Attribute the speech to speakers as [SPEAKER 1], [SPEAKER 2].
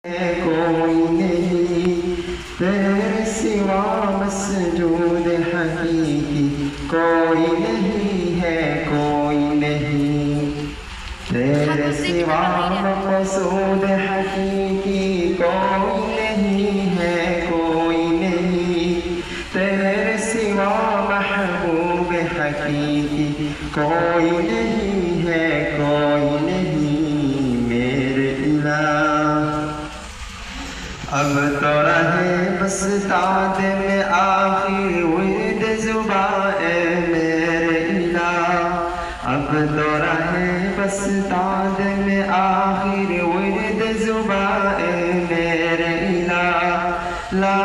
[SPEAKER 1] कोई नहीं तेरे सिवा मसजूद हकीकी कोई नहीं है कोई नहीं तेरे सिवा मकसूद हकीकी कोई नहीं है कोई नहीं तेरे सिवा महबूब हकीकी कोई नहीं है कोई नहीं मेरे इलाह। अब तो रहे बस ताद में आखिर विर्द ज़ुबाए मेरे इलाह। अब तो रहे बस ताद में आखिर विर्द ज़ुबाए मेरे इलाह। ला